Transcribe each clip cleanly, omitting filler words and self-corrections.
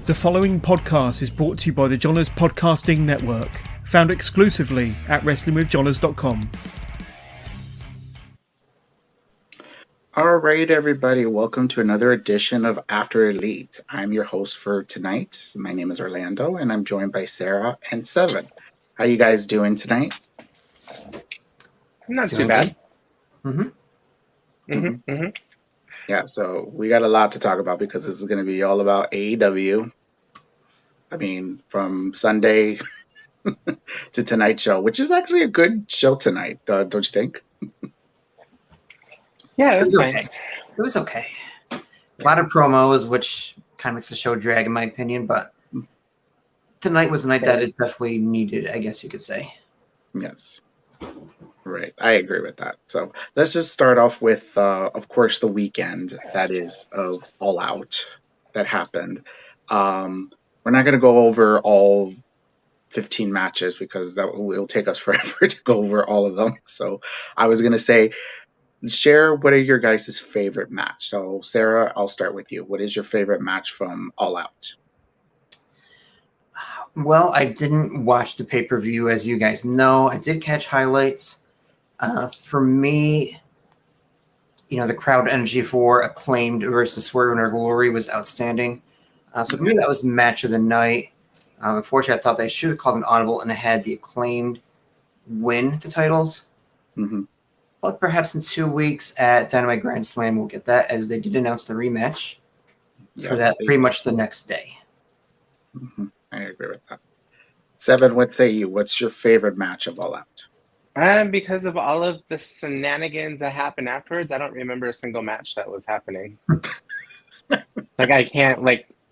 The following podcast is brought to you by the Johners Podcasting Network, found exclusively at WrestlingWithJohners.com. All right, everybody. Welcome to another edition of After Elite. I'm your host for tonight. My name is Orlando, and I'm joined by Sarah and Seven. How you guys doing tonight? Not too bad. Yeah, so we got a lot to talk about because this is going to be all about AEW. I mean, from Sunday to tonight's show, which is actually a good show tonight, don't you think? Yeah, it was okay. It was okay. A lot of promos, which kind of makes the show drag, in my opinion, but tonight was a night that it definitely needed, I guess you could say. Yes. Right. I agree with that. So let's just start off with, of course, the weekend that is of All Out that happened. We're not going to go over all 15 matches because that will take us forever to go over all of them. So I was going to say, share what are your guys' favorite match. So Sarah, I'll start with you. What is your favorite match from All Out? Well, I didn't watch the pay-per-view, as you guys know. I did catch highlights. For me, the crowd energy for Acclaimed versus Swerve in Our Glory was outstanding. So for me, that was match of the night. Unfortunately, I thought they should have called an audible and had the Acclaimed win the titles. Mm-hmm. But perhaps in 2 weeks at Dynamite Grand Slam, we'll get that, as they did announce the rematch for that pretty much the next day. Mm-hmm. I agree with that. Seven, what say you? What's your favorite match of All Out? Because of all of the shenanigans that happened afterwards, I don't remember a single match that was happening.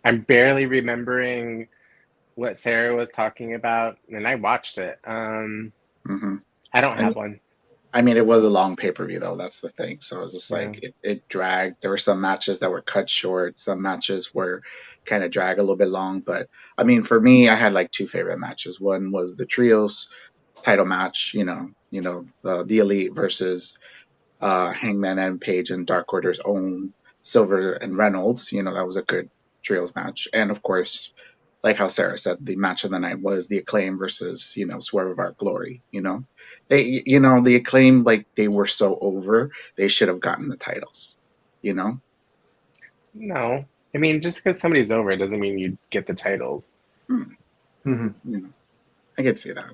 I'm barely remembering what Sarah was talking about, and I watched it. I don't have one. I mean, it was a long pay-per-view, though. That's the thing. So it was just it dragged. There were some matches that were cut short. Some matches were kind of drag a little bit long. But, I mean, for me, I had two favorite matches. One was the Trios title match, the Elite versus Hangman and Page and Dark Order's own Silver and Reynolds. That was a good Trios match. And, of course, like how Sarah said, the match of the night was the Acclaim versus, Swerve of Our Glory. They, the Acclaim, they were so over, they should have gotten the titles, No. I mean, just because somebody's over, it doesn't mean you get the titles. I could see that.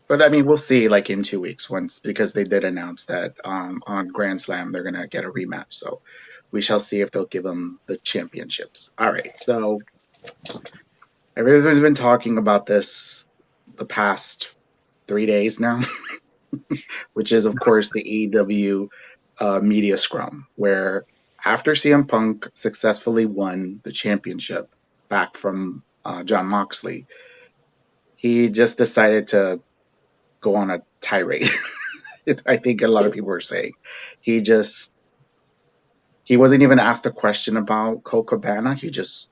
But, I mean, we'll see, in 2 weeks because they did announce that on Grand Slam, they're going to get a rematch. So we shall see if they'll give them the championships. All right, so everybody's been talking about this the past 3 days now, which is, of course, the AEW Media Scrum, where after CM Punk successfully won the championship back from Jon Moxley, he just decided to go on a tirade. I think a lot of people are saying. He wasn't even asked a question about Colt Cabana. He just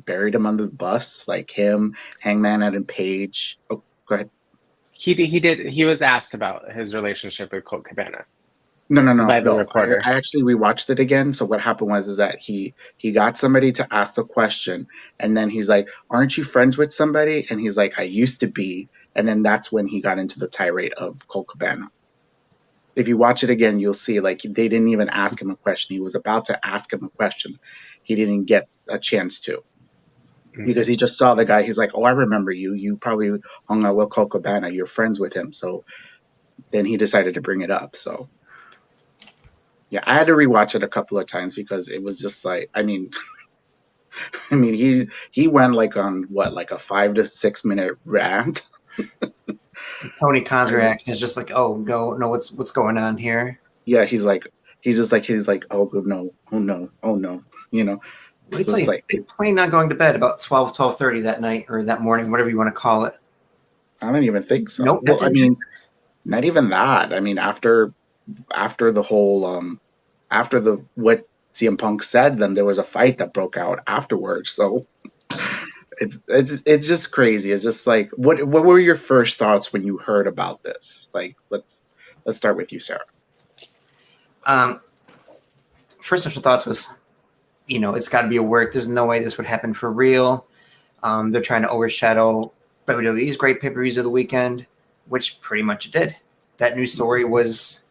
buried him under the bus, him, Hangman, and Page. Oh, go ahead. He did. He was asked about his relationship with Colt Cabana. No. By the reporter. I actually rewatched it again. So what happened was that he got somebody to ask the question, and then he's like, "Aren't you friends with somebody?" And he's like, "I used to be." And then that's when he got into the tirade of Colt Cabana. If you watch it again, you'll see they didn't even ask him a question. He was about to ask him a question. He didn't get a chance to. Because he just saw the guy. He's like, "Oh, I remember you. You probably hung out with Colt Cabana. You're friends with him." So then he decided to bring it up. So yeah, I had to rewatch it a couple of times because it was just he went on a 5 to 6 minute rant. Tony Khan's reaction is just oh no, what's going on here? Yeah, he's like, oh no, It's plain not going to bed about 12:30 that night or that morning, whatever you want to call it. I don't even think so. Nope. Well, I mean, not even that. I mean, after the whole after what CM Punk said, then there was a fight that broke out afterwards. So it's just crazy. It's just what were your first thoughts when you heard about this? Let's start with you, Sarah. First initial thoughts was, it's got to be a work. There's no way this would happen for real. They're trying to overshadow WWE's great pay-per-views of the weekend, which pretty much it did. That news story was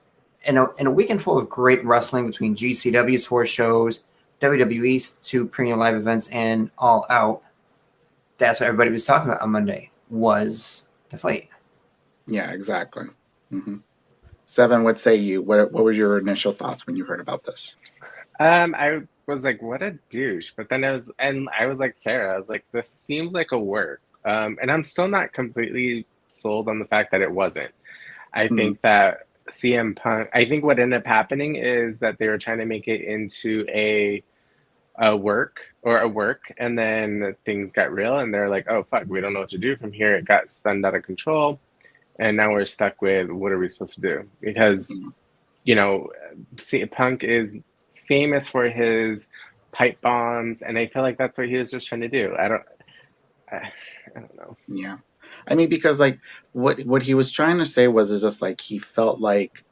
in a weekend full of great wrestling between GCW's 4 shows, WWE's 2 premium live events, and All Out. That's what everybody was talking about on Monday, was the fight. Yeah, exactly. Mm-hmm. Seven, what say you? What was your initial thoughts when you heard about this? I was like, what a douche. But then I was like, Sarah, I was like, this seems like a work. And I'm still not completely sold on the fact that it wasn't. I think that CM Punk, I think what ended up happening is that they were trying to make it into a work, and then things got real, and they're like, oh, fuck, we don't know what to do from here. It got spun out of control, and now we're stuck with what are we supposed to do? Because, CM Punk is famous for his pipe bombs, and I feel like that's what he was just trying to do. I don't know. Yeah. I mean, because like what he was trying to say was just like he felt like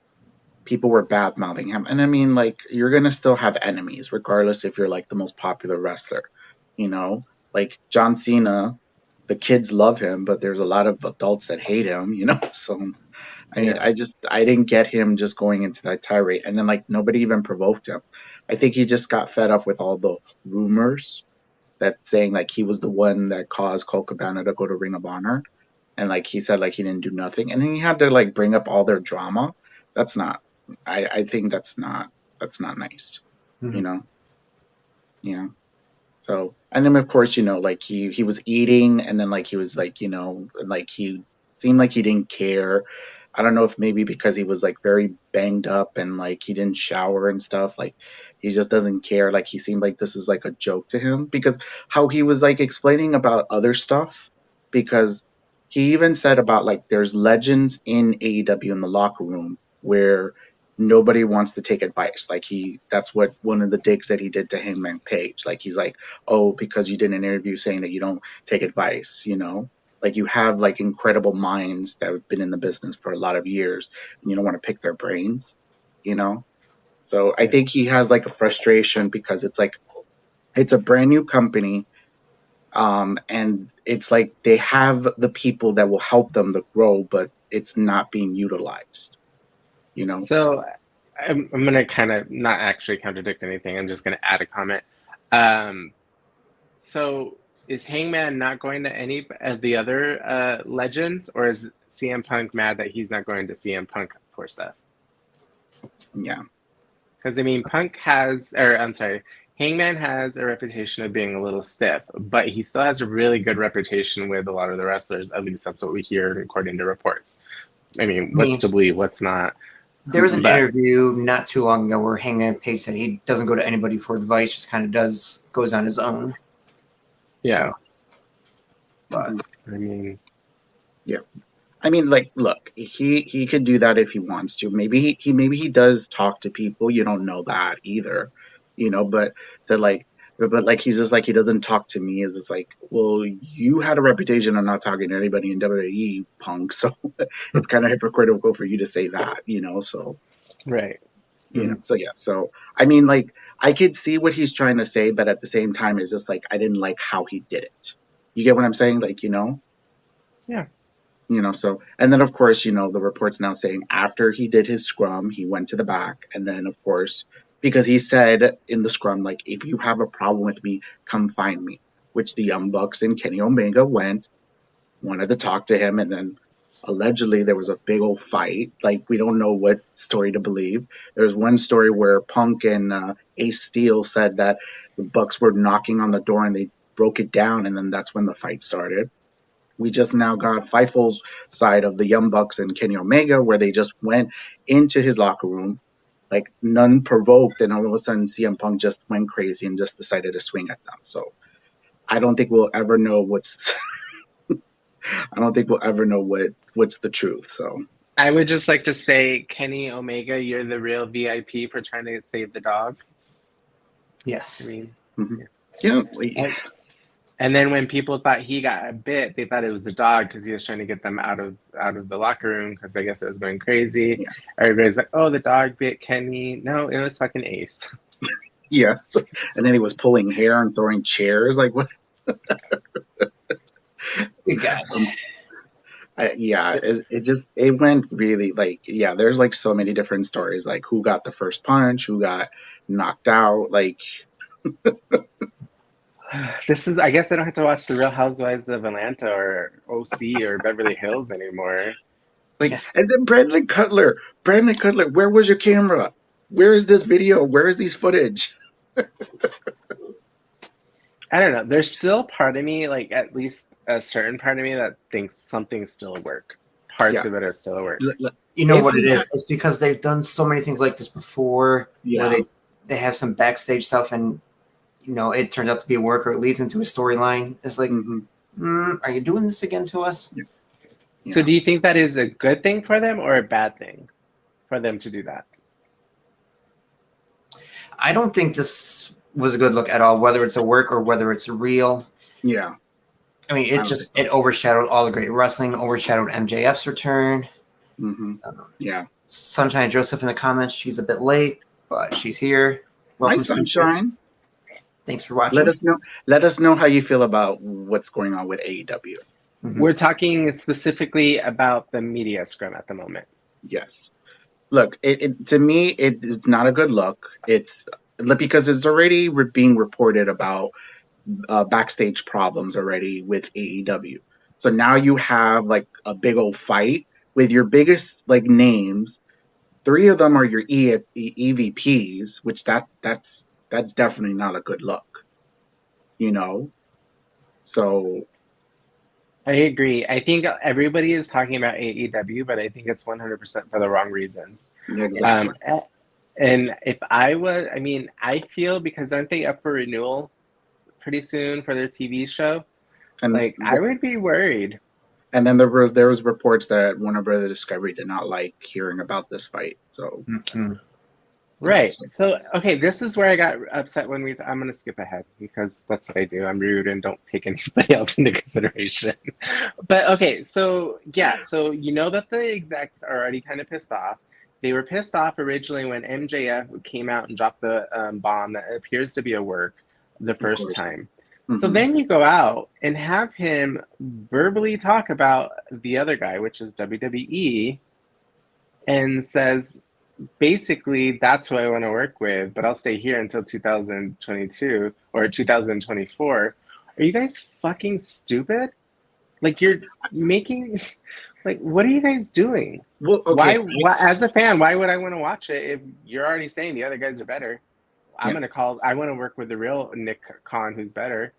people were bad mouthing him. And I mean, like, you're gonna still have enemies, regardless if you're like the most popular wrestler. Like John Cena, the kids love him, but there's a lot of adults that hate him, So I mean, I didn't get him just going into that tirade. And then like nobody even provoked him. I think he just got fed up with all the rumors that saying like he was the one that caused Colt Cabana to go to Ring of Honor. And like he said, like he didn't do nothing. And then he had to like bring up all their drama. That's not, I think that's not nice, So, and then of course, like he was eating, and then like he was like, like he seemed like he didn't care. I don't know if maybe because he was like very banged up and like he didn't shower and stuff, like he just doesn't care. Like he seemed like this is like a joke to him, because how he was like explaining about other stuff, because he even said about like there's legends in AEW in the locker room where nobody wants to take advice. Like that's what one of the digs that he did to Hangman Page. Like he's like, oh, because you did an interview saying that you don't take advice, Like you have like incredible minds that have been in the business for a lot of years, and you don't want to pick their brains, So I think he has like a frustration because it's like it's a brand new company, and it's like they have the people that will help them to grow, but it's not being utilized, So I'm going to kind of not actually contradict anything. I'm just going to add a comment. So is Hangman not going to any of the other legends, or is CM Punk mad that he's not going to CM Punk for stuff? Yeah. Because I mean, Hangman has a reputation of being a little stiff, but he still has a really good reputation with a lot of the wrestlers. At least that's what we hear according to reports. I mean, what's to believe, what's not? There was an interview not too long ago where Hangman Page said he doesn't go to anybody for advice, just kind of goes on his own. Yeah. So, but I mean, yeah. I mean, like, look, he could do that if he wants to. Maybe he does talk to people. You don't know that either, But he's just like, he doesn't talk to me. Is just like, well, you had a reputation of not talking to anybody in WWE, Punk. So it's kind of hypocritical for you to say that, So right. So yeah. So I mean, like, I could see what he's trying to say, but at the same time, it's just like I didn't like how he did it. You get what I'm saying? Like, Yeah. So, and then of course, the report's now saying after he did his scrum, he went to the back. And then of course, because he said in the scrum, like, if you have a problem with me, come find me, which the Young Bucks and Kenny Omega wanted to talk to him. And then allegedly there was a big old fight. Like, we don't know what story to believe. There's one story where Punk and Ace Steel said that the Bucks were knocking on the door and they broke it down. And then that's when the fight started. We just now got Fightful's side of the Young Bucks and Kenny Omega, where they just went into his locker room, like none provoked, and all of a sudden CM Punk just went crazy and just decided to swing at them. So I don't think we'll ever know what's the truth. So I would just like to say, Kenny Omega, you're the real VIP for trying to save the dog. Yes. I mean, yeah. And then when people thought he got bit, they thought it was the dog because he was trying to get them out of the locker room because I guess it was going crazy. Yeah. Everybody's like, "Oh, the dog bit Kenny." No, it was fucking Ace. Yes. And then he was pulling hair and throwing chairs. Like what? You got it. It went really like, yeah, there's like so many different stories, like who got the first punch, who got knocked out. Like, This is, I guess I don't have to watch The Real Housewives of Atlanta or OC or Beverly Hills anymore. and then Brandon Cutler, where was your camera? Where is this video? Where is these footage? I don't know. There's still part of me, like at least a certain part of me that thinks something's still a work. Parts Yeah. of it are still a work. You know If what we it is? had- It's because they've done so many things like this before, Yeah. where they have some backstage stuff, and it turns out to be work, or it leads into a storyline. It's like, Mhm. are you doing this again to us? So do you think that is a good thing for them or a bad thing for them to do that? I don't think this was a good look at all, whether it's a work or whether it's real. Yeah. I mean, it overshadowed all the great wrestling, overshadowed MJF's return. Yeah. Sunshine Joseph in the comments, she's a bit late, but she's here. Hi, Welcome, Sunshine. Thanks for watching. Let us know how you feel about what's going on with AEW. We're talking specifically about the media scrum at the moment. Yes. Look, to me, it's not a good look. It's because it's already being reported about backstage problems already with AEW. So now you have like a big old fight with your biggest like names. 3 of them are your EVPs, which that's definitely not a good look. So I agree. I think everybody is talking about AEW, but I think it's 100% for the wrong reasons. exactly. And if I feel, because aren't they up for renewal pretty soon for their TV show? And I would be worried. And then there was reports that Warner Brothers Discovery did not like hearing about this fight. So Right. So, okay, this is where I got upset when I'm going to skip ahead because that's what I do. I'm rude and don't take anybody else into consideration. But, okay, so, yeah. So, that the execs are already kind of pissed off. They were pissed off originally when MJF came out and dropped the bomb that appears to be a work the first time. So then you go out and have him verbally talk about the other guy, which is WWE, and says, basically, that's who I want to work with, but I'll stay here until 2022 or 2024. Are you guys fucking stupid? Like, you're making, like, what are you guys doing? Well, okay. Why, as a fan, why would I want to watch it if you're already saying the other guys are better? I want to work with the real Nick Khan, who's better.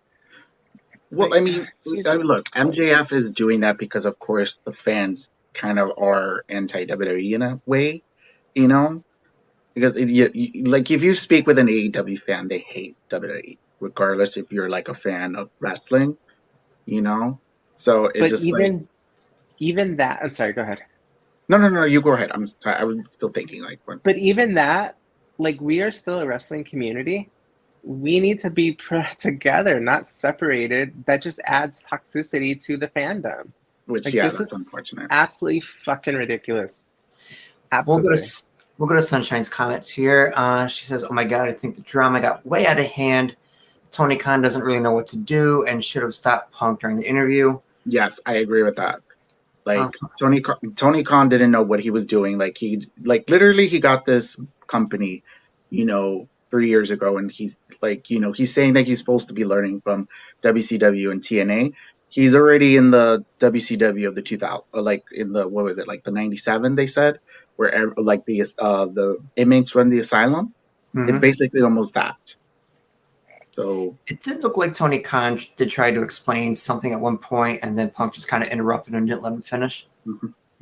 Well, look, MJF is doing that because, of course, the fans kind of are anti-WWE in a way, because if you speak with an AEW fan, they hate WWE, regardless if you're like a fan of wrestling, So it's even that. I'm sorry. Go ahead. No, you go ahead. I'm sorry, I was still thinking But even that, we are still a wrestling community. We need to be together, not separated. That just adds toxicity to the fandom. That's unfortunate. Absolutely fucking ridiculous. Absolutely. We'll go to Sunshine's comments here. She says, "Oh my God, I think the drama got way out of hand. Tony Khan doesn't really know what to do and should have stopped Punk during the interview." Yes, I agree with that. Tony Khan didn't know what he was doing. Literally he got this company, 3 years ago, and he's he's saying that he's supposed to be learning from WCW and TNA. He's already in the WCW of the 2000, in the, what was it, the 97, they said, where the inmates run the asylum. It's basically almost that. So it did look like Tony Khan did try to explain something at one point, and then Punk just kind of interrupted and didn't let him finish.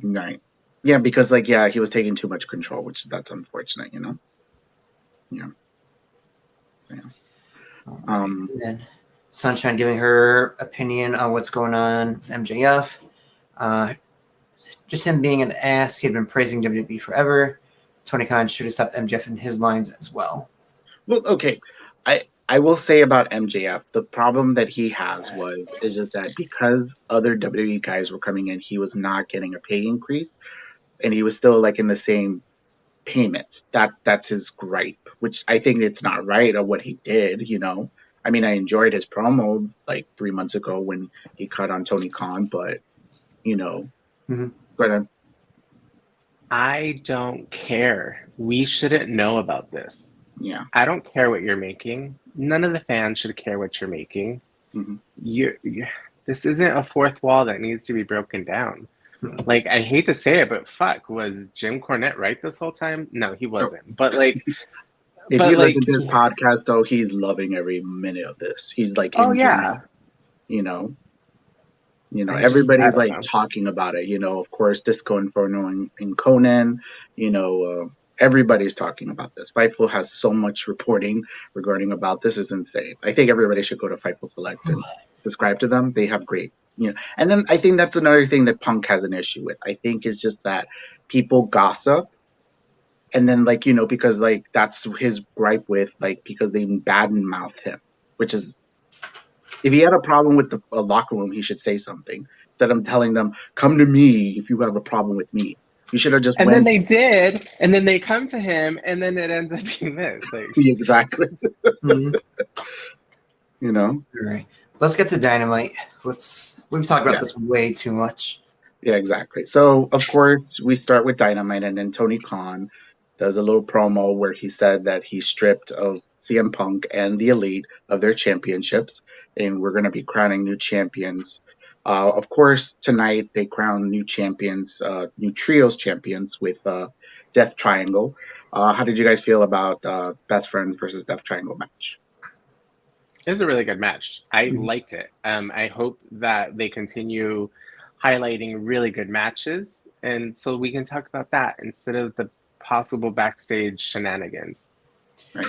Right. Yeah, because he was taking too much control, which that's unfortunate, Yeah. And then Sunshine giving her opinion on what's going on with MJF. Just him being an ass. He had been praising WWE forever. Tony Khan should have stopped MJF in his lines as well. Well, okay. I will say about MJF, the problem that he has is just that because other WWE guys were coming in, he was not getting a pay increase, and he was still in the same payment. That's his gripe, which I think it's not right of what he did. I mean, I enjoyed his promo like 3 months ago when he cut on Tony Khan, but but I don't care. We shouldn't know about this. yeah, I don't care what you're making. None of the fans should care what you're making. This isn't a fourth wall that needs to be broken down. Like, I hate to say it, but fuck, was Jim Cornette right this whole time? No, he wasn't. But like, if you listen to his podcast, though, he's loving every minute of this. He's like, everybody's like talking about it. Of course, Disco Inferno and Conan. Everybody's talking about this. Fightful has so much reporting regarding about this. Is insane. I think everybody should go to Fightful Select and subscribe to them. They have great, And then I think that's another thing that Punk has an issue with. I think it's just that people gossip, and then because that's his gripe with because they badmouth him, which is if he had a problem with the locker room, he should say something instead of telling them, "Come to me if you have a problem with me." You should have just And then they did, and then they come to him, and then it ends up being this. Exactly. All right. Let's get to Dynamite. We've talked about this way too much. Yeah, exactly. So, of course, we start with Dynamite, and then Tony Khan does a little promo where he said that he stripped of CM Punk and the Elite of their championships, and we're going to be crowning new champions. Of course, tonight they crown new champions, new trios champions with Death Triangle. How did you guys feel about Best Friends versus Death Triangle match? It was a really good match. I liked it. I hope that they continue highlighting really good matches, and so we can talk about that instead of the possible backstage shenanigans. Right.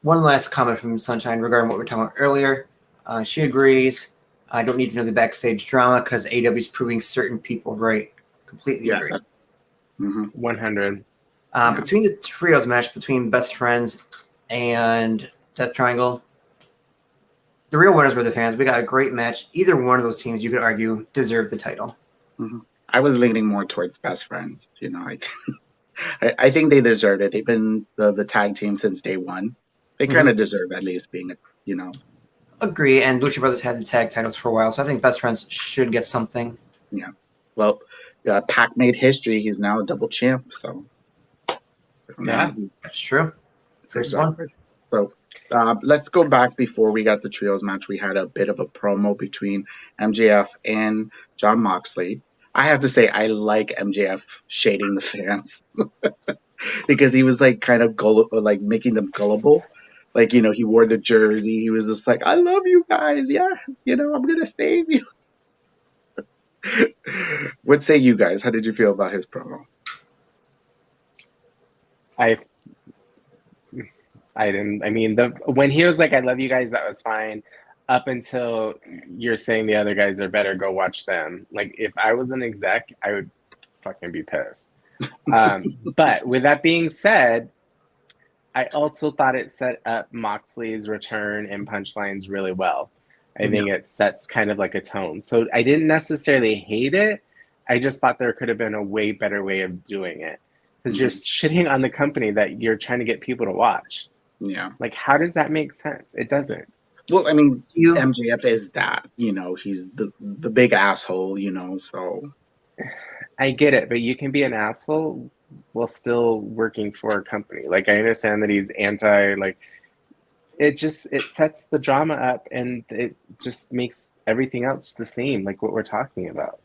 One last comment from Sunshine regarding what we were talking about earlier. She agrees. I don't need to know the backstage drama because AEW is proving certain people right. Completely agree. 100. Between the trios match between Best Friends and Death Triangle, the real winners were the fans. We got a great match. Either one of those teams, you could argue, deserved the title. I was leaning more towards Best Friends. I think they deserved it. They've been the tag team since day one. They kind of deserve at least being, Agree, and Lucha Brothers had the tag titles for a while, so I think Best Friends should get something. Yeah. Well, Pac made history. He's now a double champ, so. Yeah, that's true. First one. So let's go back before we got the trios match. We had a bit of a promo between MJF and Jon Moxley. I have to say, I like MJF shading the fans because he was kind of making them gullible. He wore the jersey. He was just like, I love you guys. Yeah, I'm going to save you. What say you guys? How did you feel about his promo? I didn't. I mean, when he was like, I love you guys, that was fine. Up until you're saying the other guys are better, go watch them. If I was an exec, I would fucking be pissed. But with that being said, I also thought it set up Moxley's return and punchlines really well. I think it sets kind of like a tone. So I didn't necessarily hate it. I just thought there could have been a way better way of doing it. Because you're shitting on the company that you're trying to get people to watch. Yeah. How does that make sense? It doesn't. Well, I mean, MJF is that, he's the big asshole, so. I get it, but you can be an asshole while still working for a company. I understand that he's anti, it sets the drama up and it just makes everything else the same, what we're talking about.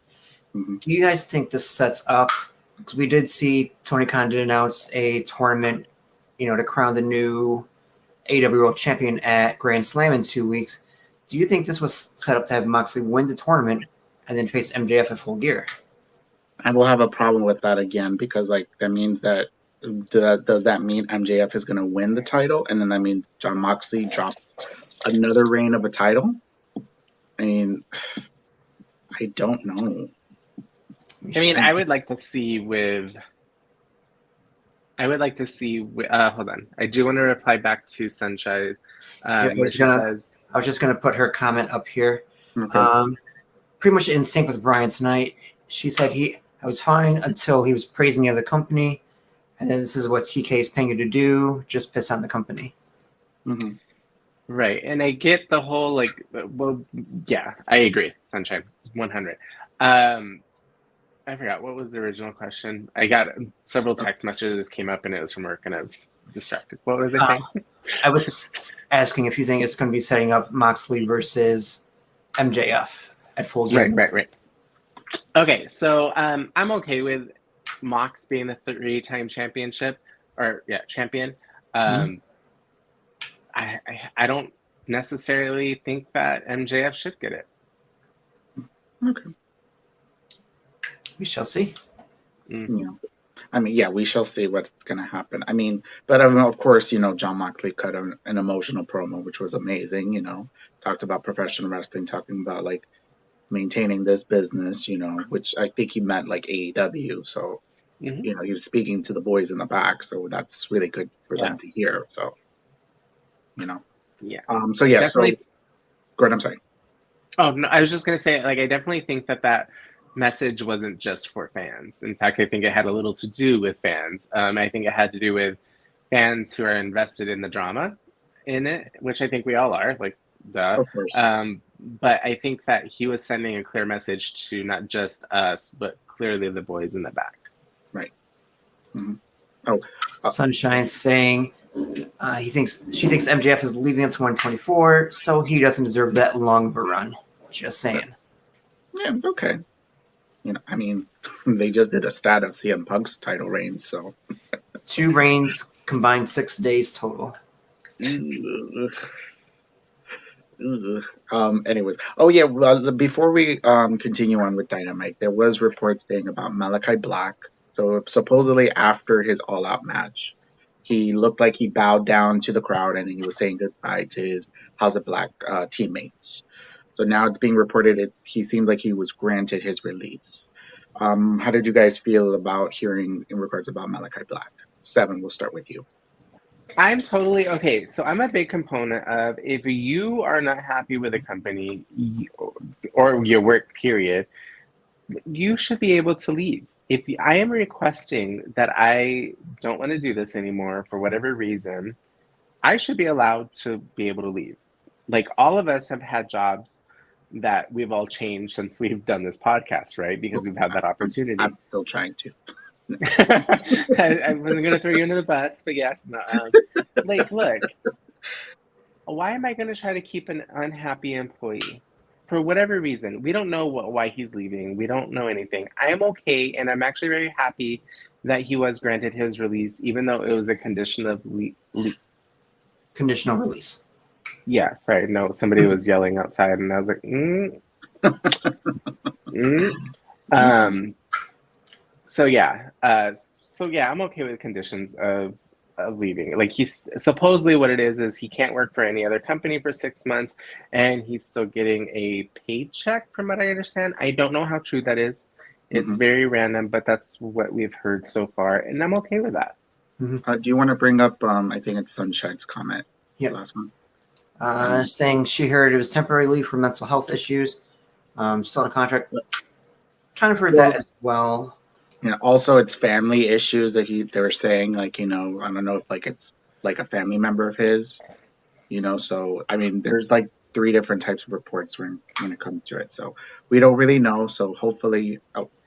Do you guys think this sets up, because we did see Tony Khan did announce a tournament, to crown the new AEW World Champion at Grand Slam in 2 weeks. Do you think this was set up to have Moxley win the tournament and then face MJF at Full Gear? I will have a problem with that again because that means that does that mean MJF is going to win the title, and then that means Jon Moxley drops another reign of a title? I mean, I don't know. I mean, I would like to see hold on. I do want to reply back to Sunshine. I was just going to put her comment up here. Okay. Pretty much in sync with Brian tonight. She said I was fine until he was praising the other company. And then this is what TK is paying you to do. Just piss on the company. Mm-hmm. Right. And I get the whole, like, well, yeah, I agree. Sunshine, 100. I forgot, what was the original question? I got several text messages came up and it was from work and I was distracted. What was I saying? I was asking if you think it's going to be setting up Moxley versus MJF at Full Gear. Right. Okay, so I'm okay with Mox being the 3-time champion. I don't necessarily think that MJF should get it. Okay. We shall see. Mm-hmm. Yeah. I mean, yeah, we shall see what's going to happen. I mean, but of course, John Moxley cut an emotional promo, which was amazing. Talked about professional wrestling, talking about like maintaining this business, which I think he meant like AEW. So, Mm-hmm. he was speaking to the boys in the back. So that's really good for them to hear. So, Yeah. So yeah. Definitely. So, go ahead. I'm sorry. Oh no, I was just gonna say, like, I definitely think that message wasn't just for fans. In fact, I think it had a little to do with fans. I think it had to do with fans who are invested in the drama in it, which I think we all are, like, duh. Of course. But I think that he was sending a clear message to not just us, but clearly the boys in the back. Right. Mm-hmm. Oh, Sunshine saying she thinks MJF is leaving until 2024, so he doesn't deserve that long of a run. Just saying. Yeah. Okay. I mean, they just did a stat of CM Punk's title reign, so 2 reigns combined 6 days total. Anyways, oh yeah. Well, before we continue on with Dynamite, there was reports saying about Malakai Black. So supposedly after his All Out match, he looked like he bowed down to the crowd and he was saying goodbye to his House of Black teammates. So now it's being reported he seemed like he was granted his release. How did you guys feel about hearing in regards about Malakai Black? Seven, we'll start with you. I'm totally okay. So I'm a big component of, if you are not happy with a company or your work, period, you should be able to leave. If I am requesting that I don't want to do this anymore for whatever reason, I should be allowed to be able to leave. Like, all of us have had jobs that we've all changed since we've done this podcast, right? Because we've had that opportunity. I'm still trying to. I wasn't going to throw you under the bus, but yes. No, like, look, why am I going to try to keep an unhappy employee? For whatever reason, we don't know why he's leaving. We don't know anything. I am okay, and I'm actually very happy that he was granted his release, even though it was a condition of conditional release. Yeah, sorry. No, somebody was yelling outside, and I was like, So yeah, I'm okay with conditions of leaving. Like, he's supposedly, what it is he can't work for any other company for 6 months, and he's still getting a paycheck, from what I understand. I don't know how true that is. It's very random, but that's what we've heard so far, and I'm okay with that. Do you want to bring up? I think it's Sunshine's comment. Yeah, last one. Saying she heard it was temporary leave for mental health issues. Still on a contract. Kind of heard that as well. Also it's family issues that they were saying, like, I don't know if like it's like a family member of his, so I mean there's like 3 different types of reports when it comes to it. So we don't really know. So hopefully,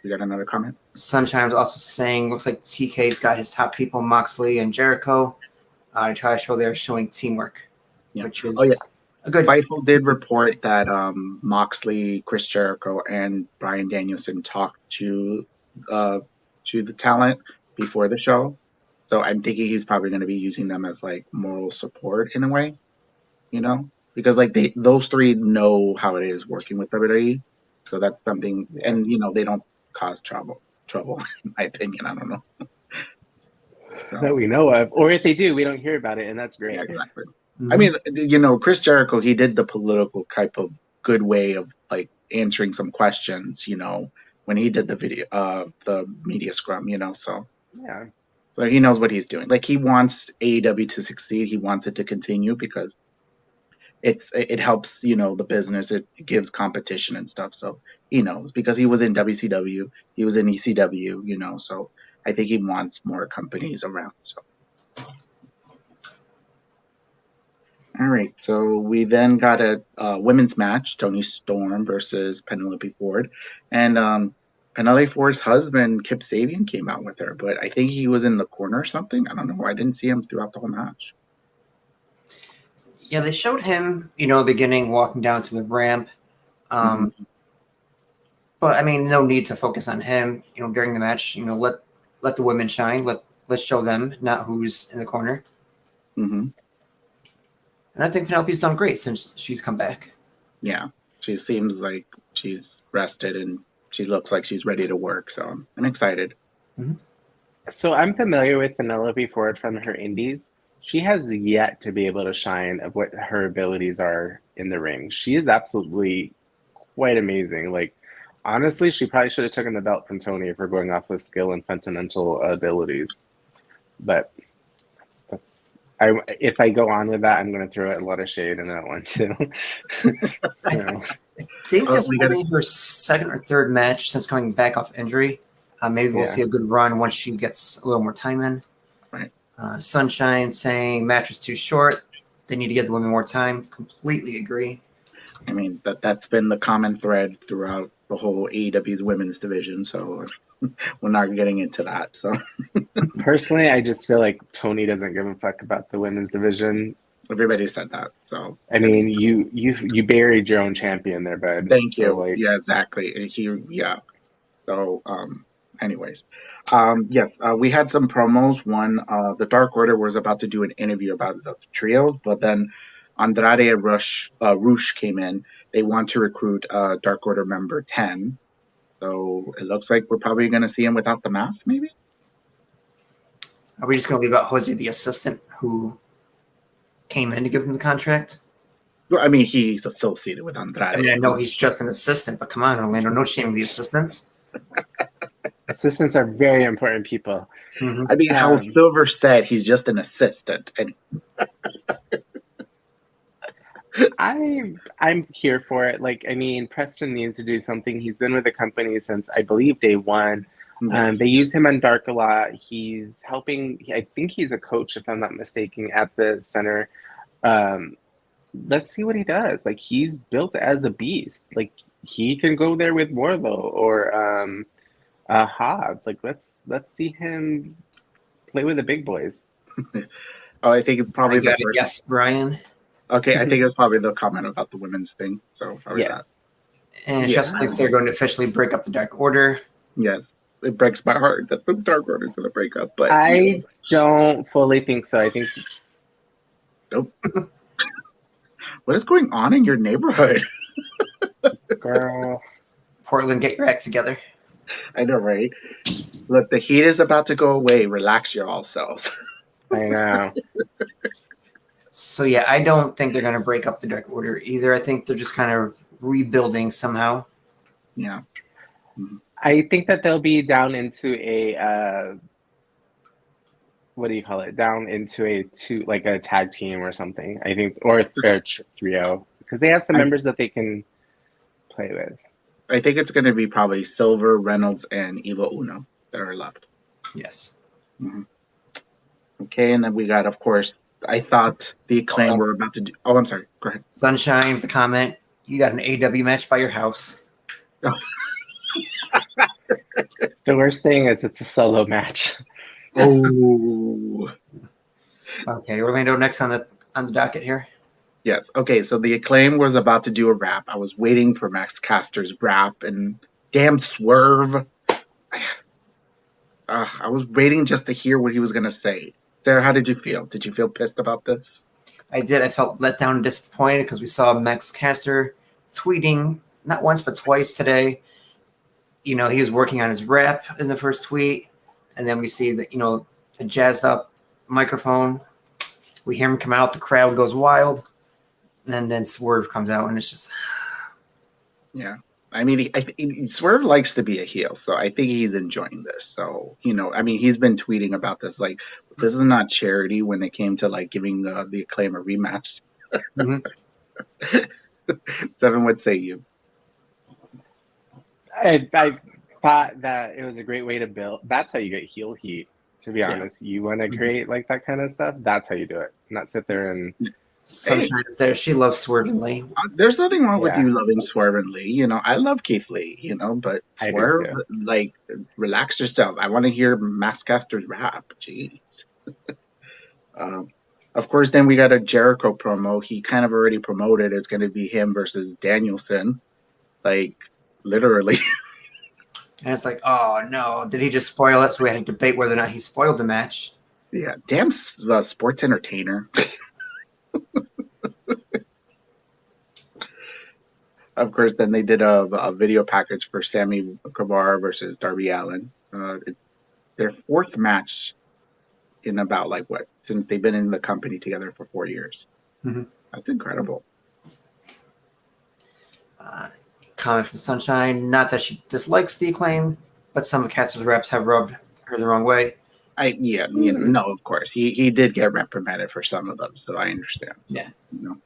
we got another comment. Sunshine was also saying looks like TK's got his top people, Moxley and Jericho. To try to show they're showing teamwork. Yeah. Which is a good. Fightful did report that Moxley, Chris Jericho, and Bryan Danielson talked to the talent before the show. So I'm thinking he's probably going to be using them as like moral support in a way, because like those 3 know how it is working with WWE. So that's something, and they don't cause trouble in my opinion. I don't know. That we know of, or if they do, we don't hear about it, and that's great. Yeah, exactly. I mean, Chris Jericho, he did the political type of good way of like answering some questions, when he did the video, the media scrum, so yeah. So he knows what he's doing. Like, he wants AEW to succeed. He wants it to continue because it helps, the business. It gives competition and stuff. So he knows, because he was in WCW, he was in ECW, so I think he wants more companies around. So. All right, so we then got a women's match, Toni Storm versus Penelope Ford. And Penelope Ford's husband, Kip Sabian, came out with her, but I think he was in the corner or something. I don't know. I didn't see him throughout the whole match. Yeah, they showed him, beginning walking down to the ramp. But, I mean, no need to focus on him, during the match. Let the women shine. Let's show them, not who's in the corner. Mm-hmm. And I think Penelope's done great since she's come back. Yeah, she seems like she's rested and she looks like she's ready to work. So I'm excited. Mm-hmm. So I'm familiar with Penelope Ford from her indies. She has yet to be able to shine of what her abilities are in the ring. She is absolutely quite amazing. Like, honestly, she probably should have taken the belt from Toni if we're going off of skill and fundamental abilities. But if I go on with that, I'm going to throw a lot of shade in that one too. I think this will be her second or third match since coming back off injury. Maybe we'll see a good run once she gets a little more time in. Right. Sunshine saying match was too short. They need to give the women more time. Completely agree. I mean, that's been the common thread throughout the whole AEW's women's division. So we're not getting into that. So personally, I just feel like Toni doesn't give a fuck about the women's division. Everybody said that. So I mean, you buried your own champion there, bud. Thank you. Like, yeah, exactly. So, anyways, yes, we had some promos. One, the Dark Order was about to do an interview about the trios, but then Andrade and Rush came in. They want to recruit Dark Order member 10. So it looks like we're probably going to see him without the mask, maybe? Are we just going to leave out Jose, the assistant, who came in to give him the contract? Well, I mean, he's associated with Andrade. I mean, I know he's just an assistant, but come on, Orlando, no shame of the assistants. Assistants are very important people. Mm-hmm. I mean, how Silver said, he's just an assistant. And I'm here for it. Like, I mean, Preston needs to do something. He's been with the company since, I believe, day one. Yes. They use him on Dark a lot. He's helping. I think he's a coach, if I'm not mistaken, at the center. Let's see what he does. Like, he's built as a beast. Like, he can go there with Wardlow or Hobbs. Like, let's see him play with the big boys. I think it's probably the first. Yes, Brian. Okay, I think it was probably the comment about the women's thing. So yes. That. And just thinks they're going to officially break up the Dark Order. Yes. It breaks my heart that the Dark Order is going to break up. But I don't fully think so. I think. Nope. What is going on in your neighborhood? Girl. Portland, get your act together. I know, right? Look, the heat is about to go away. Relax your all selves. I know. So, yeah, I don't think they're going to break up the Dark Order either. I think they're just kind of rebuilding somehow. Yeah. Mm-hmm. I think that they'll be down into a what do you call it? Down into a tag team or something. I think, or a trio, because they have some members that they can play with. I think it's going to be probably Silver, Reynolds, and Evil Uno that are left. Yes. Mm-hmm. Okay, and then we got, of course, I thought the Acclaim were about to do. Oh, I'm sorry. Go ahead. Sunshine, the comment. You got an AEW match by your house. Oh. The worst thing is it's a solo match. Oh. Okay, Orlando, next on the docket here. Yes. Okay, so the Acclaim was about to do a rap. I was waiting for Max Caster's rap, and damn Swerve. I was waiting just to hear what he was going to say. Sarah, how did you feel? Did you feel pissed about this? I did. I felt let down and disappointed because we saw Max Caster tweeting not once but twice today. He was working on his rap in the first tweet, and then we see that the jazzed up microphone. We hear him come out, the crowd goes wild, and then Swerve comes out, and it's just yeah. I mean, Swerve likes to be a heel, so I think he's enjoying this. So, I mean, he's been tweeting about this. Like, this is not charity when it came to, like, giving the Acclaim a rematch. Mm-hmm. Seven, what say you? I thought that it was a great way to build. That's how you get heel heat. To be Yeah. honest, you want to create like that kind of stuff. That's how you do it. Not sit there and Sunshine is there. She loves Swerve Lee. There's nothing wrong with Yeah. you loving Swerve and Lee. You know, I love Keith Lee. You know, but I do Swerve, too. like, relax yourself. I want to hear Max Caster's rap. Jeez. Of course, then we got a Jericho promo. He kind of already promoted it's going to be him versus Danielson. Like, literally. And it's like, oh no, did he just spoil it? So we had to debate whether or not he spoiled the match. Yeah, damn sports entertainer. Of course, then they did a video package for Sammy Guevara versus Darby Allin. It's their fourth match in about since they've been in the company together for 4 years. Mm-hmm. That's incredible. Comment from Sunshine, not that she dislikes the Acclaim, but some of Caster's reps have rubbed her the wrong way. No, of course. He did get reprimanded for some of them, so I understand. Yeah. You know.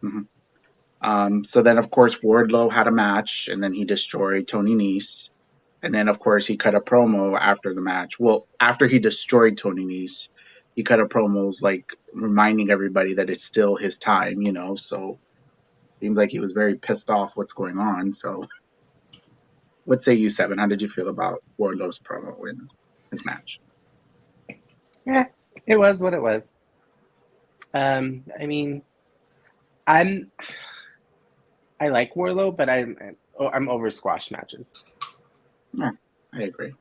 Mm-hmm. So then, of course, Wardlow had a match, and then he destroyed Tony Nese. And then, of course, he cut a promo after the match. Well, after he destroyed Tony Nese, he cut a promo reminding everybody that it's still his time, you know. So seems like he was very pissed off what's going on. So what say you, Seven? How did you feel about Wardlow's promo in his match? Yeah, it was what it was. I mean, I like Wardlow, but I'm over squash matches. Yeah, I agree.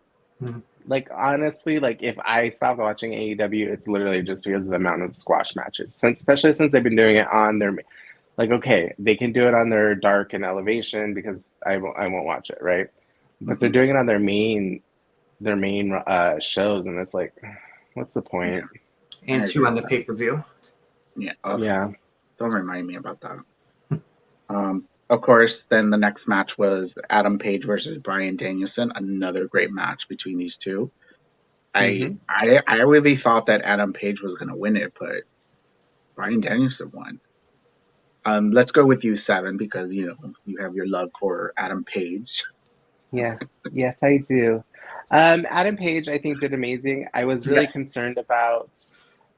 Like, honestly, like, if I stopped watching AEW, it's literally just because of the amount of squash matches. Especially since they've been doing it on their, like, okay, they can do it on their Dark and Elevation because I won't watch it, right? But they're doing it on their main shows, and it's like, what's the point? Yeah. And two on the pay-per-view. Yeah. Yeah. Don't remind me about that. Of course, then the next match was Adam Page versus Bryan Danielson. Another great match between these two. I really thought that Adam Page was going to win it, but Bryan Danielson won. Let's go with you, Seven, because you have your love for Adam Page. Yeah. Yes, I do. Adam Page, I think, did amazing. I was really concerned about.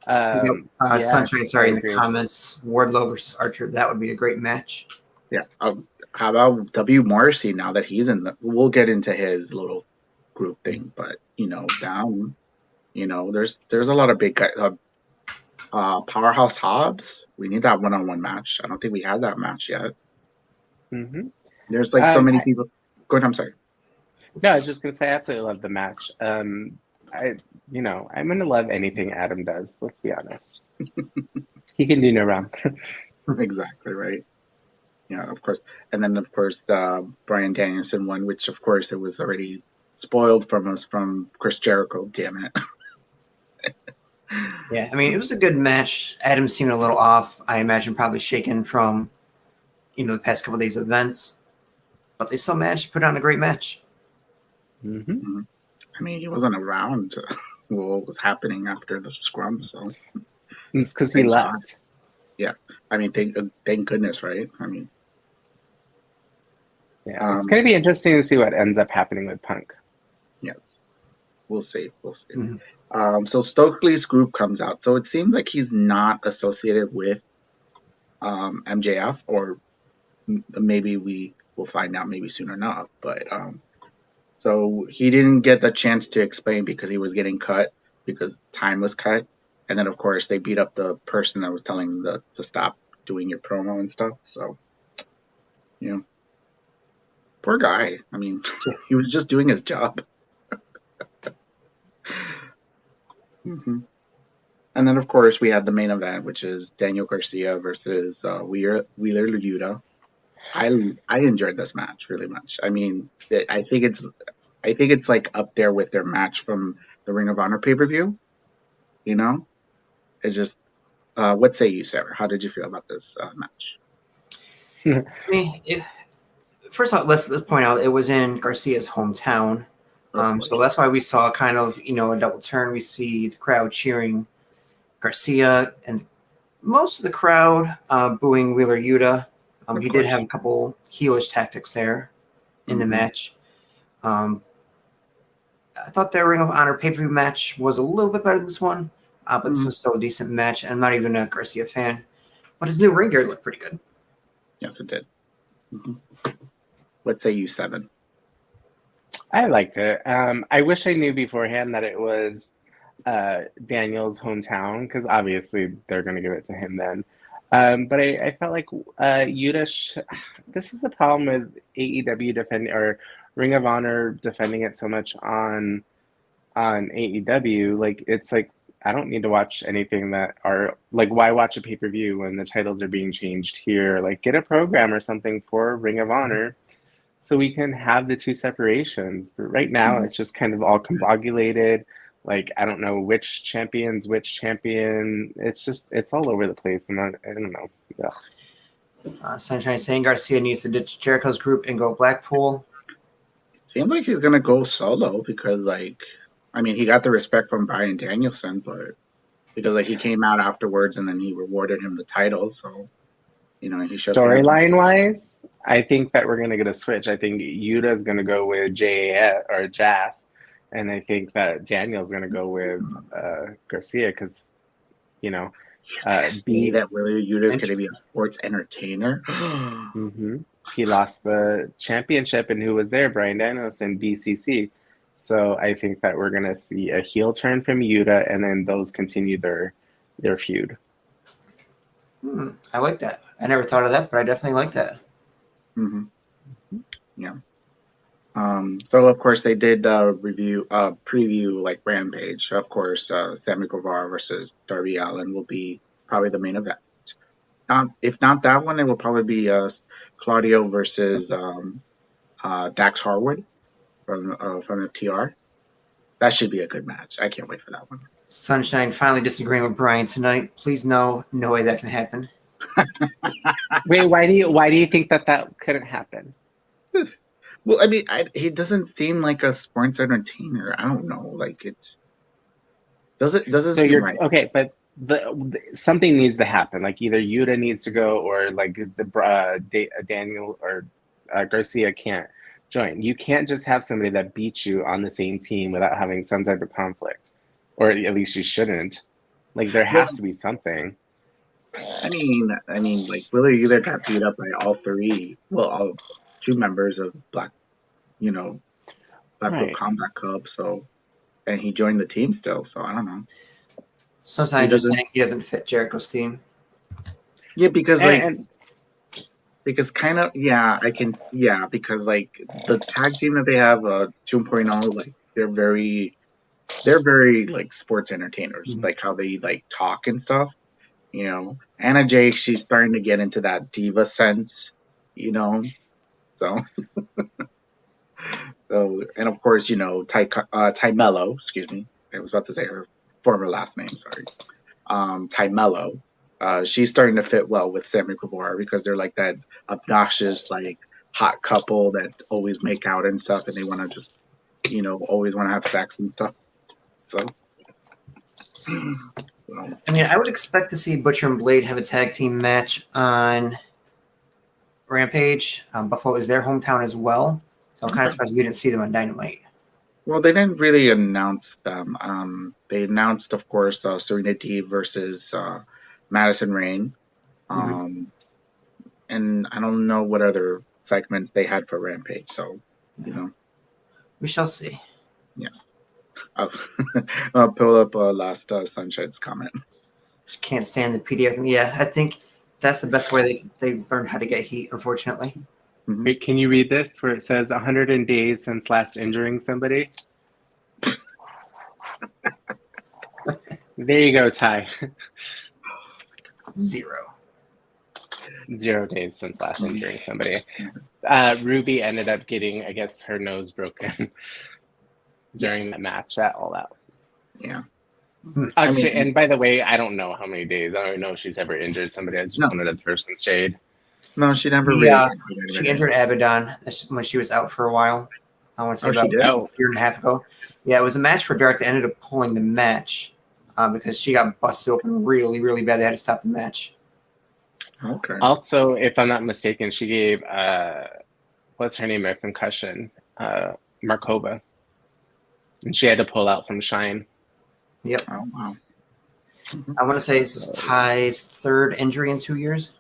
Sunshine, sorry, in the comments, Wardlow versus Archer. That would be a great match. Yeah. How about W. Morrissey now that he's in we'll get into his little group thing, but down, there's a lot of big guys. Powerhouse Hobbs, we need that one-on-one match. I don't think we had that match yet. Mm-hmm. There's so many people. Go ahead. I'm sorry. No, I was just gonna say I absolutely love the match. I'm gonna love anything Adam does. Let's be honest. He can do no wrong. Exactly right. Yeah, of course. And then, of course, Bryan Danielson won, which, of course, it was already spoiled from us from Chris Jericho. Damn it. Yeah, I mean, it was a good match. Adam seemed a little off. I imagine probably shaken from, the past couple of days' events. But they still managed to put on a great match. Mm-hmm. I mean, he wasn't around what was happening after the scrum, so. It's because he left. Yeah. I mean, thank goodness, right? I mean. Yeah, it's going to be interesting to see what ends up happening with Punk. Yes. We'll see. Mm-hmm. So Stokely's group comes out. So it seems like he's not associated with MJF, or maybe we will find out maybe soon enough. But so he didn't get the chance to explain because he was getting cut because time was cut. And then, of course, they beat up the person that was telling to stop doing your promo and stuff. So, poor guy. I mean, he was just doing his job. Mm-hmm. And then, of course, we had the main event, which is Daniel Garcia versus Wheeler Yuta. I enjoyed this match really much. I mean, I think it's like up there with their match from the Ring of Honor pay-per-view. It's just, what say you, Sarah? How did you feel about this match? I mean, first off, let's point out it was in Garcia's hometown. So that's why we saw kind of, a double turn. We see the crowd cheering Garcia and most of the crowd booing Wheeler Yuta. He did have a couple heelish tactics there in the match. I thought their Ring of Honor pay-per-view match was a little bit better than this one, but this was still a decent match. I'm not even a Garcia fan, but his new ring gear looked pretty good. Yes, it did. What say you, Seven? I liked it. I wish I knew beforehand that it was Daniel's hometown, because obviously they're going to give it to him then. But I felt like Yuta. This is the problem with AEW defending, or Ring of Honor defending it so much on AEW. Like, it's like, I don't need to watch anything that are like, why watch a pay-per-view when the titles are being changed here? Like, get a program or something for Ring of Honor so we can have the two separations. But right now it's just kind of all combobulated. Like, I don't know which champion's which champion. It's all over the place. I don't know. Yeah. Sunshine saying Garcia needs to ditch Jericho's group and go Blackpool. Seems like he's gonna go solo because, like, I mean, he got the respect from Bryan Danielson, but because like he came out afterwards and then he rewarded him the title, so he should. Storyline wise, I think that we're gonna get a switch. I think Yuta's gonna go with JAS or Jazz, and I think that Daniel's gonna go with Garcia because be that Willie Yuta's gonna be a sports entertainer. He lost the championship, and who was there? Bryan Danielson, BCC. So I think that we're gonna see a heel turn from Yuta, and then those continue their feud. I like that. I never thought of that, but I definitely like that. Yeah. So of course they did preview like Rampage. Of course, Sammy Guevara versus Darby Allin will be probably the main event. If not that one, it will probably be Claudio versus Dax Harwood from FTR. That should be a good match. I can't wait for that one. Sunshine finally disagreeing with Brian tonight. Please no way that can happen. Wait, why do you think that couldn't happen? Well, I mean, he doesn't seem like a sports entertainer. I don't know. Like, it doesn't So seem you're right. okay, but something needs to happen. Like, either Yuta needs to go, or like Daniel or Garcia can't join. You can't just have somebody that beats you on the same team without having some type of conflict, or at least you shouldn't. Like, there has to be something. I mean, like, Willer either got beat up by all two members of Blackpool Combat Club. So, and he joined the team still. So I don't know. Sometimes just saying he doesn't fit Jericho's team. Yeah, because because the tag team that they have, 2.0, like they're very like sports entertainers, like how they like talk and stuff. Anna Jay, she's starting to get into that diva sense, so. So, and of course, Ty Mello, excuse me. I was about to say her former last name, sorry. Ty Mello. She's starting to fit well with Sammy Guevara because they're like that obnoxious, like, hot couple that always make out and stuff, and they want to just, always want to have sex and stuff. So. I mean, I would expect to see Butcher and Blade have a tag team match on Rampage. Buffalo is their hometown as well. So I'm kind of surprised we didn't see them on Dynamite. Well, they didn't really announce them. They announced, of course, Serena Deeb versus Madison Rayne. And I don't know what other segments they had for Rampage. So, we shall see. Yes. I'll pull up last Sunshine's comment. Just can't stand the PDF. Yeah, I think that's the best way they learned how to get heat, unfortunately. Wait, can you read this where it says 100 days since last injuring somebody? There you go, Ty. 0 days since last injuring somebody. Ruby ended up getting, I guess, her nose broken during that match at All Out. Yeah. Actually, and by the way, I don't know how many days. I don't know if she's ever injured somebody. I just wanted to throw some shade. No, she never she injured Abaddon when she was out for a while. I want to say about a year and a half ago. Yeah, it was a match for Dark that ended up pulling the match because she got busted open really, really bad. They had to stop the match. Okay. Also, if I'm not mistaken, she gave what's her name, a concussion. Markova, and she had to pull out from Shine. Yep. Oh wow. I want to say this is Ty's third injury in 2 years.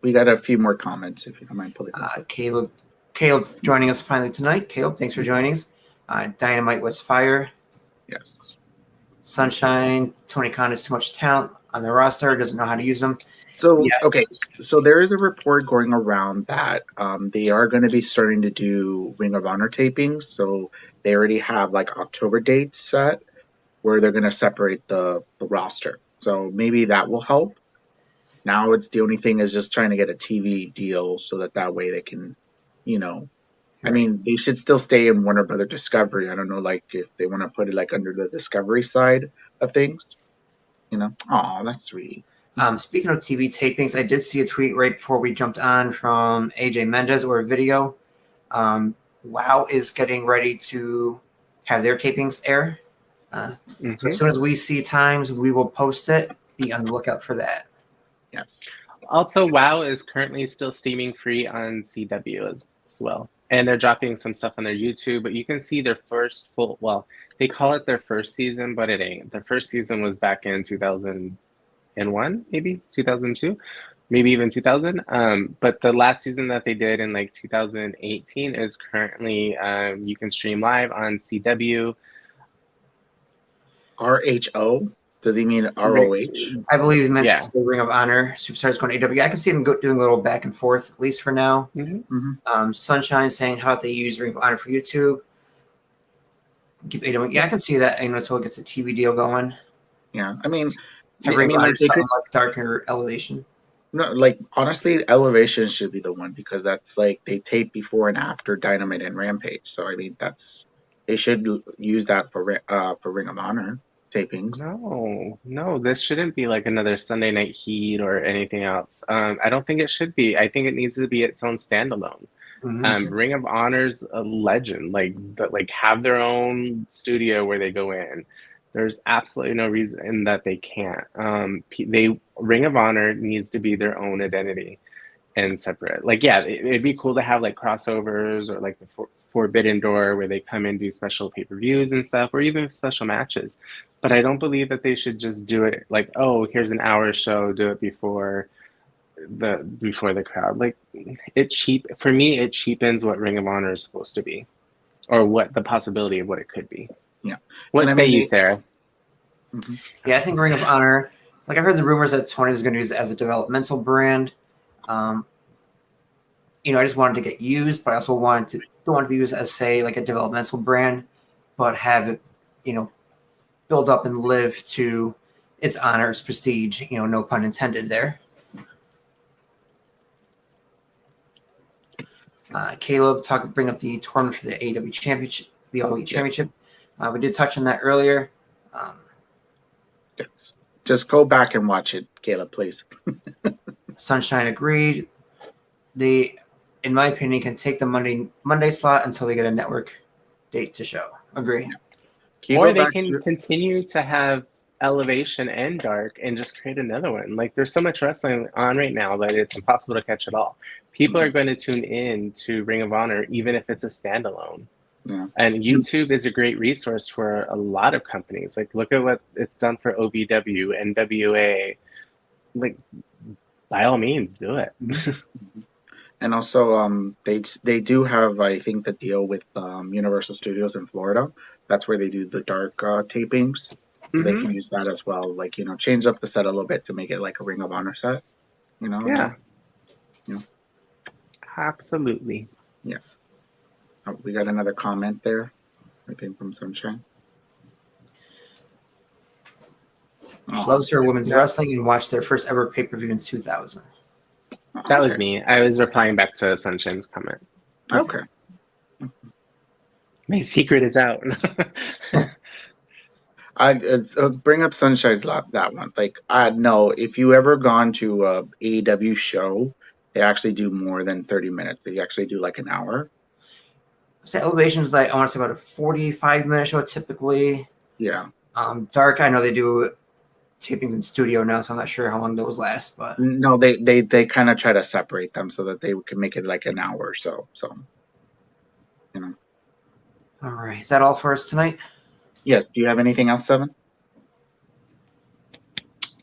We got a few more comments if you don't mind pulling up. Caleb joining us finally tonight. Caleb, thanks for joining us. Dynamite was fire. Yes. Sunshine, Tony Khan has too much talent on the roster, doesn't know how to use them. So Yeah. okay, so there is a report going around that they are going to be starting to do Ring of Honor tapings. So they already have like October dates set where they're going to separate the roster. So maybe that will help. Now it's the only thing is just trying to get a TV deal so that way they can, I mean, they should still stay in Warner Brother Discovery. I don't know, like if they want to put it like under the Discovery side of things, Oh, that's sweet. Speaking of TV tapings, I did see a tweet right before we jumped on from AJ Mendez or a video. WoW is getting ready to have their tapings air. So as soon as we see times, we will post it. Be on the lookout for that. Yes. Also, WoW is currently still streaming free on CW as well. And they're dropping some stuff on their YouTube, but you can see their first they call it their first season, but it ain't. Their first season was back in 2001, maybe 2002, maybe even 2000. But the last season that they did in like 2018 is currently, you can stream live on CW. RHO? Does he mean ROH? I believe he meant the Ring of Honor Superstars going to AEW. I can see them doing a little back and forth, at least for now. Sunshine saying, how about they use Ring of Honor for YouTube? Keep AEW. Yeah, I can see that, until it gets a TV deal going. Yeah, I mean, Ring of Honor something like Darker Elevation. No, like, honestly, Elevation should be the one because that's like they tape before and after Dynamite and Rampage. So, I mean, they should use that for Ring of Honor tapings. No, this shouldn't be like another Sunday Night Heat or anything else. I don't think it should be. I think it needs to be its own standalone. Ring of Honor's a legend. Like have their own studio where they go in. There's absolutely no reason that they can't. Ring of Honor needs to be their own identity and separate. Like, yeah, it'd be cool to have like crossovers or like the Forbidden Door where they come and do special pay-per-views and stuff, or even special matches. But I don't believe that they should just do it like, oh, here's an hour show, do it before the crowd. Like, for me, it cheapens what Ring of Honor is supposed to be, or what the possibility of what it could be. Yeah. What say you, Sarah? Yeah, I think Ring of Honor, like I heard the rumors that Tony is going to use it as a developmental brand. I just wanted to get used, but I also don't want to be used as, say, like a developmental brand, but have it, build up and live to its honor, its prestige, no pun intended there. Caleb, bring up the tournament for the AEW Championship, the All Elite Championship. We did touch on that earlier. Yes. Just go back and watch it, Caleb, please. Sunshine agreed. They, in my opinion, can take the Monday slot until they get a network date to show. Agree. Or they can continue to have Elevation and Dark and just create another one. Like, there's so much wrestling on right now that it's impossible to catch it all. People are going to tune in to Ring of Honor, even if it's a standalone. Yeah. And YouTube is a great resource for a lot of companies. Like, look at what it's done for OVW, NWA. Like, by all means, do it. And also, they do have, I think, the deal with Universal Studios in Florida. That's where they do the Dark tapings. They can use that as well. Like, change up the set a little bit to make it like a Ring of Honor set. Yeah. Absolutely. Yeah. We got another comment there, I think, from Sunshine. Loves her women's wrestling and watched their first ever pay-per-view in 2000. That was me. I was replying back to Sunshine's comment. Okay. My secret is out. I bring up Sunshine's that one. Like, no, if you ever gone to a AEW show, they actually do more than 30 minutes. They actually do like an hour. So Elevation is like, I want to say about a 45-minute show typically. Yeah. Dark, I know they do tapings in studio now, so I'm not sure how long those last. But No, they kind of try to separate them so that they can make it like an hour or so. So, you know. all right, is that all for us tonight? Yes. Do you have anything else, Seven?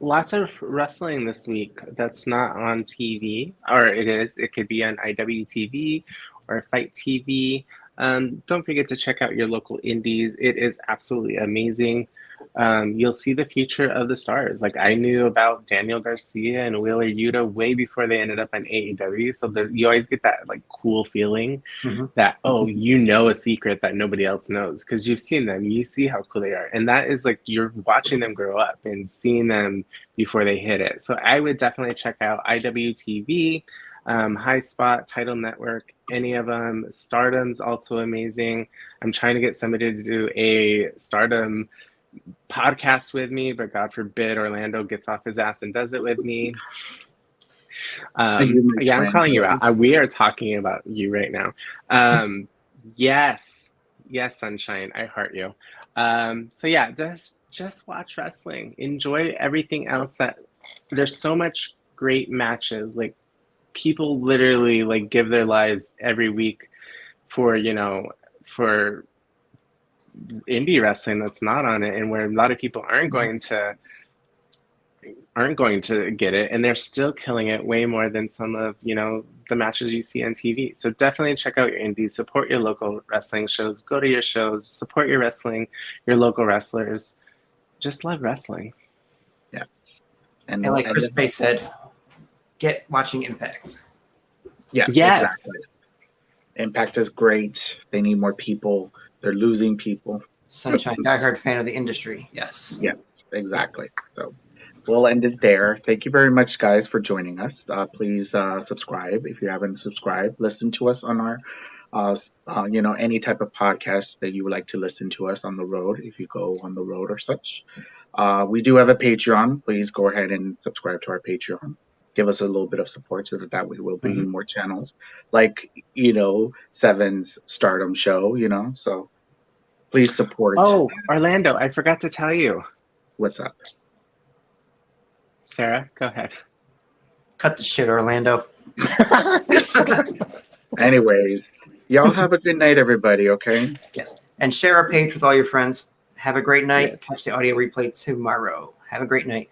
Lots of wrestling this week that's not on TV, or it is. It could be on IWTV or Fight TV. Don't forget to check out your local indies. It is absolutely amazing. You'll see the future of the stars. Like, I knew about Daniel Garcia and Wheeler Yuta way before they ended up on AEW. So you always get that like cool feeling that, oh, you know a secret that nobody else knows because you've seen them. You see how cool they are. And that is like you're watching them grow up and seeing them before they hit it. So I would definitely check out IWTV, High Spot, Title Network, any of them. Stardom's also amazing. I'm trying to get somebody to do a Stardom podcast with me, but God forbid Orlando gets off his ass and does it with me. Yeah, I'm calling you out. We are talking about you right now. Yes, Sunshine, I heart you. So yeah, just watch wrestling. Enjoy everything else. That there's so much great matches. Like, people literally like give their lives every week for for indie wrestling that's not on it, and where a lot of people aren't going to get it, and they're still killing it way more than some of the matches you see on TV. So definitely check out your indies, support your local wrestling shows, go to your shows, support your wrestling, your local wrestlers. Just love wrestling. Yeah. And like Chris Bay said, get watching Impact. Yeah. Yes. Exactly. Impact is great. They need more people. They're losing people. Sunshine, diehard fan of the industry. Yes. Yeah, exactly. So we'll end it there. Thank you very much, guys, for joining us. Please subscribe if you haven't subscribed. Listen to us on our, any type of podcast that you would like to listen to us on the road, if you go on the road or such. We do have a Patreon. Please go ahead and subscribe to our Patreon. Give us a little bit of support so that we will be more channels, like Seven's Stardom show. So please support. Oh, Orlando, I forgot to tell you. What's up? Sarah, go ahead. Cut the shit, Orlando. Anyways, y'all have a good night, everybody, okay? Yes. And share our page with all your friends. Have a great night. Yes. Catch the audio replay tomorrow. Have a great night.